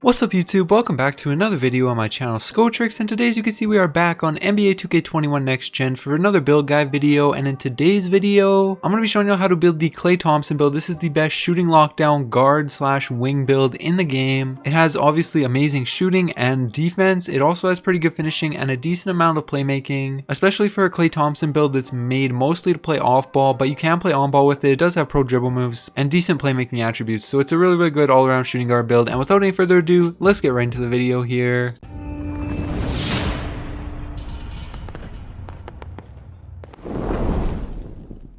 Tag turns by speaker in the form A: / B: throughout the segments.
A: What's up YouTube, welcome back to another video on my channel Skotrix, and today as you can see we are back on NBA 2K21 Next Gen for another build guide video. And in today's video I'm going to be showing you how to build the Klay Thompson build. This is the best shooting lockdown guard slash wing build in the game. It has obviously amazing shooting and defense. It also has pretty good finishing and a decent amount of playmaking, especially for a Klay Thompson build that's made mostly to play off ball, but you can play on ball with it. It does have pro dribble moves and decent playmaking attributes, so it's a really good all around shooting guard build. And without any further ado, let's get right into the video here.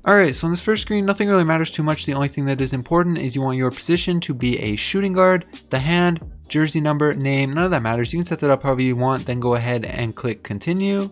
A: Alright, so on this first screen, nothing really matters too much. The only thing that is important is you want your position to be a shooting guard, the hand, jersey number, name, none of that matters. You can set that up however you want, then go ahead and click continue.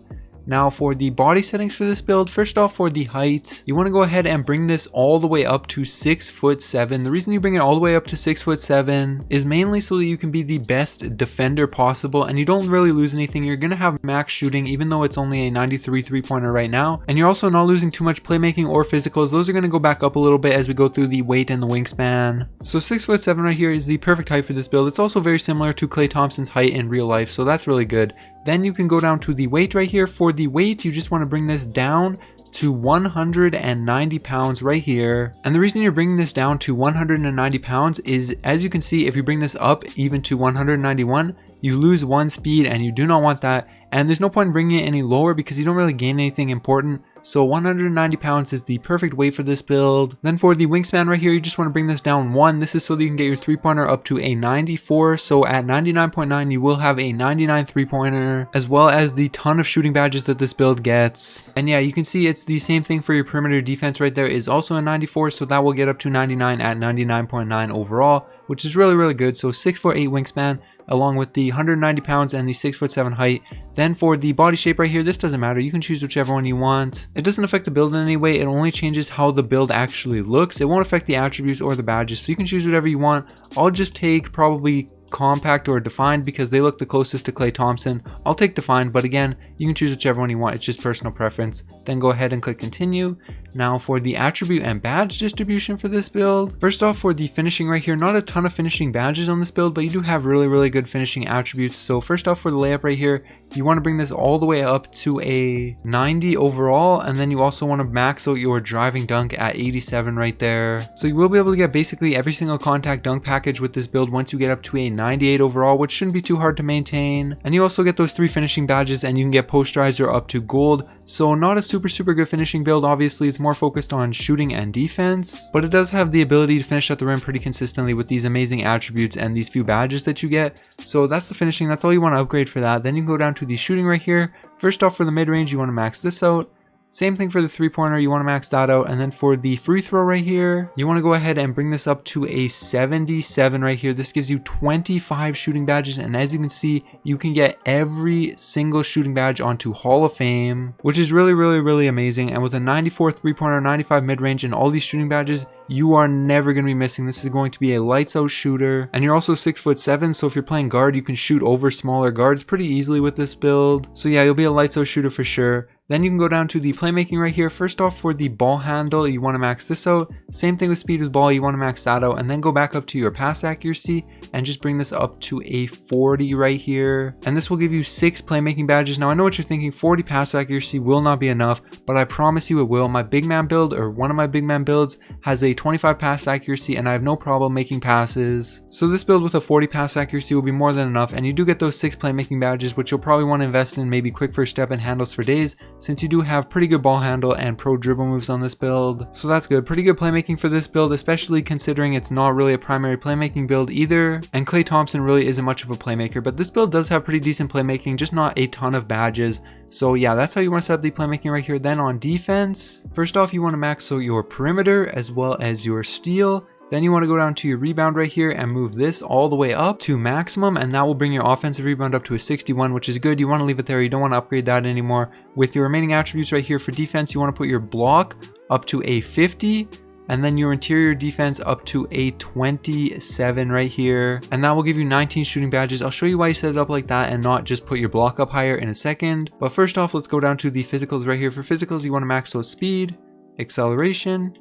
A: Now for the body settings for this build, first off for the height, you want to go ahead and bring this all the way up to 6'7". The reason you bring it all the way up to 6'7" is mainly so that you can be the best defender possible and you don't really lose anything. You're going to have max shooting even though it's only a 93 3-pointer right now, and you're also not losing too much playmaking or physicals. Those are going to go back up a little bit as we go through the weight and the wingspan. So 6'7" right here is the perfect height for this build. It's also very similar to Klay Thompson's height in real life, so that's really good. Then you can go down to the weight right here. For the weight, you just want to bring this down to 190 pounds right here. And the reason you're bringing this down to 190 pounds is, as you can see, if you bring this up even to 191, you lose one speed and you do not want that. And there's no point in bringing it any lower because you don't really gain anything important. So 190 pounds is the perfect weight for this build. Then for the wingspan right here, you just want to bring this down 1. This is so that you can get your 3-pointer up to a 94. So at 99.9, you will have a 99 3-pointer, as well as the ton of shooting badges that this build gets. And yeah, you can see it's the same thing for your perimeter defense right there, is also a 94. So that will get up to 99 at 99.9 overall, which is really good. So 6'8" wingspan, along with the 190 pounds and the 6'7" height. Then for the body shape right here, this doesn't matter. You can choose whichever one you want. It doesn't affect the build in any way. It only changes how the build actually looks. It won't affect the attributes or the badges, so you can choose whatever you want. I'll just take probably compact or defined because they look the closest to Klay Thompson. I'll take defined, but again, you can choose whichever one you want. It's just personal preference. Then go ahead and click continue. Now for the attribute and badge distribution for this build, first off for the finishing right here, not a ton of finishing badges on this build, but you do have really good finishing attributes. So first off for the layup right here, you want to bring this all the way up to a 90 overall, and then you also want to max out your driving dunk at 87 right there. So you will be able to get basically every single contact dunk package with this build once you get up to a 98 overall, which shouldn't be too hard to maintain. And you also get those 3 finishing badges, and you can get posterizer up to gold. So not a super good finishing build. Obviously it's more focused on shooting and defense, but it does have the ability to finish at the rim pretty consistently with these amazing attributes and these few badges that you get. So that's the finishing. That's all you want to upgrade for that. Then you can go down to the shooting right here. First off for the mid-range, you want to max this out. Same thing for the 3-pointer, you want to max that out. And then for the free throw right here, you want to go ahead and bring this up to a 77 right here. This gives you 25 shooting badges, and as you can see, you can get every single shooting badge onto Hall of Fame, which is really amazing. And with a 94 3-pointer, 95 mid-range, and all these shooting badges, you are never going to be missing. This is going to be a lights out shooter, and you're also 6'7", so if you're playing guard, you can shoot over smaller guards pretty easily with this build. So yeah, you'll be a lights out shooter for sure. Then you can go down to the playmaking right here. First off for the ball handle, you want to max this out. Same thing with speed with ball, you want to max that out, and then go back up to your pass accuracy and just bring this up to a 40 right here. And this will give you 6 playmaking badges. Now I know what you're thinking, 40 pass accuracy will not be enough, but I promise you it will. My big man build, or one of my big man builds, has a 25 pass accuracy and I have no problem making passes. So this build with a 40 pass accuracy will be more than enough, and you do get those 6 playmaking badges, which you'll probably want to invest in, maybe quick first step and handles for days, since you do have pretty good ball handle and pro dribble moves on this build. So that's good. Pretty good playmaking for this build, especially considering it's not really a primary playmaking build either. And Klay Thompson really isn't much of a playmaker, but this build does have pretty decent playmaking, just not a ton of badges. So yeah, that's how you want to set up the playmaking right here. Then on defense, first off you want to max out your perimeter as well as your steal. Then you want to go down to your rebound right here and move this all the way up to maximum, and that will bring your offensive rebound up to a 61, which is good. You want to leave it there. You don't want to upgrade that anymore. With your remaining attributes right here for defense, you want to put your block up to a 50, and then your interior defense up to a 27 right here, and that will give you 19 shooting badges. I'll show you why you set it up like that and not just put your block up higher in a second. But first off, let's go down to the physicals right here. For physicals, you want to max out speed, acceleration,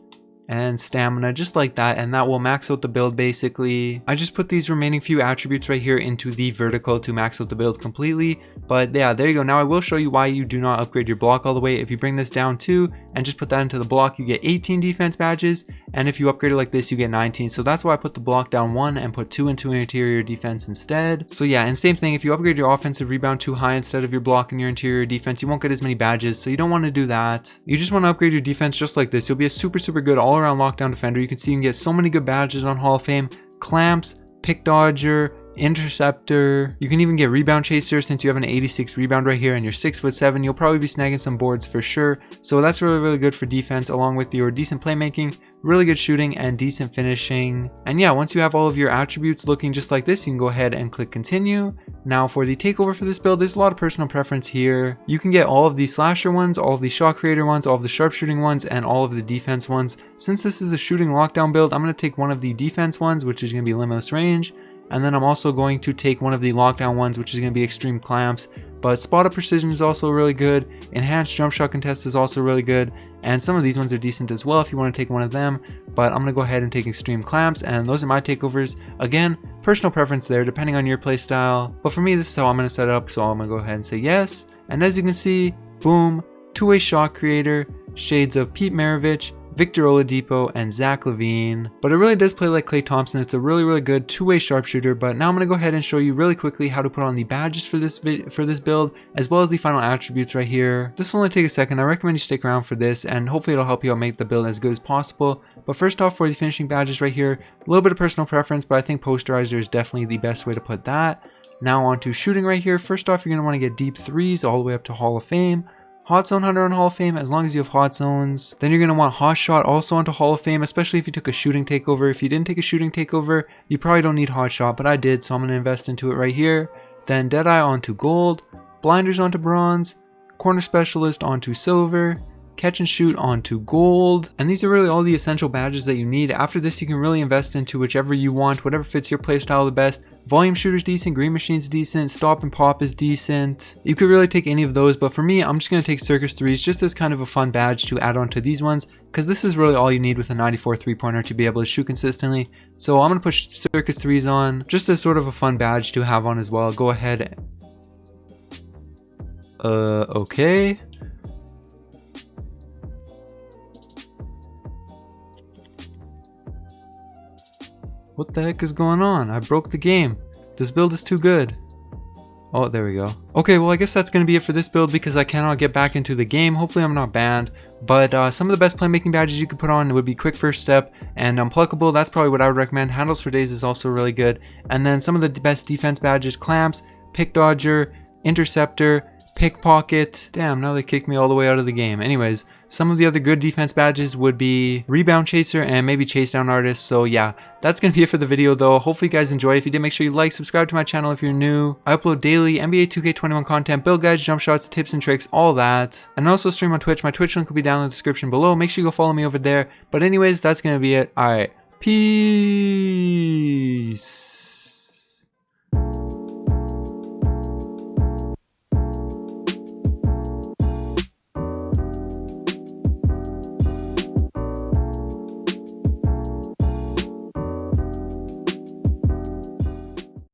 A: and stamina, just like that, and that will max out the build basically. I just put these remaining few attributes right here into the vertical to max out the build completely. But yeah, there you go. Now I will show you why you do not upgrade your block all the way. If you bring this down 2 and just put that into the block, you get 18 defense badges, and if you upgrade it like this, you get 19. So that's why I put the block down 1 and put 2 into interior defense instead. So yeah, and same thing, if you upgrade your offensive rebound too high instead of your block and your interior defense, you won't get as many badges, so you don't want to do that. You just want to upgrade your defense just like this. You'll be a super good all around lockdown defender. You can see you can get so many good badges on Hall of Fame: clamps, pick dodger, interceptor. You can even get rebound chaser since you have an 86 rebound right here and you're 6'7". You'll probably be snagging some boards for sure. So that's really good for defense, along with your decent playmaking, really good shooting, and decent finishing. And yeah, once you have all of your attributes looking just like this, you can go ahead and click continue. Now for the takeover for this build, there's a lot of personal preference here. You can get all of the slasher ones, all of the shot creator ones, all of the sharpshooting ones, and all of the defense ones. Since this is a shooting lockdown build, I'm going to take one of the defense ones, which is going to be limitless range. And then I'm also going to take one of the lockdown ones, which is going to be extreme clamps. But spot up precision is also really good. Enhanced jump shot contest is also really good. And some of these ones are decent as well if you want to take one of them. But I'm going to go ahead and take extreme clamps, and those are my takeovers. Again, personal preference there depending on your playstyle. But for me, this is how I'm going to set it up. So I'm going to go ahead and say yes. And as you can see, boom, two-way shot creator, shades of Pete Maravich, Victor Oladipo, and Zach LaVine. But it really does play like Klay Thompson. It's a really good two-way sharpshooter. But now I'm going to go ahead and show you really quickly how to put on the badges for this build, as well as the final attributes right here. This will only take a second. I recommend you stick around for this, and hopefully it'll help you out make the build as good as possible. But first off, for the finishing badges right here, a little bit of personal preference, but I think posterizer is definitely the best way to put that. Now on to shooting right here. First off, you're going to want to get deep threes all the way up to Hall of Fame. Hot Zone Hunter on Hall of Fame, as long as you have hot zones. Then you're going to want Hot Shot also onto Hall of Fame, especially if you took a shooting takeover. If you didn't take a shooting takeover, you probably don't need Hot Shot, but I did, so I'm going to invest into it right here. Then Deadeye onto Gold, Blinders onto Bronze, Corner Specialist onto Silver, Catch and Shoot onto Gold. And these are really all the essential badges that you need. After this, you can really invest into whichever you want, whatever fits your playstyle the best. Volume Shooter's decent, Green Machine's decent, Stop and Pop is decent. You could really take any of those, but for me, I'm just going to take Circus 3s just as kind of a fun badge to add on to these ones, because this is really all you need with a 94 3-pointer to be able to shoot consistently. So I'm going to push Circus 3s on, just as sort of a fun badge to have on as well. Go ahead. Okay. What the heck is going on? I broke the game. This build is too good. Oh, there we go. Okay, well, I guess that's going to be it for this build because I cannot get back into the game. Hopefully I'm not banned. But some of the best playmaking badges you could put on would be Quick First Step and Unpluckable. That's probably what I would recommend. Handles for Days is also really good. And then some of the best defense badges: Clamps, Pick Dodger, Interceptor, Pickpocket. Damn, now they kicked me all the way out of the game. Anyways, some of the other good defense badges would be Rebound Chaser and maybe Chase Down Artist. So yeah, that's going to be it for the video though. Hopefully you guys enjoyed. If you did, make sure you like, subscribe to my channel if you're new. I upload daily NBA 2K21 content, build guides, jump shots, tips and tricks, all that. And I also stream on Twitch. My Twitch link will be down in the description below. Make sure you go follow me over there. But anyways, that's going to be it. Alright, peace.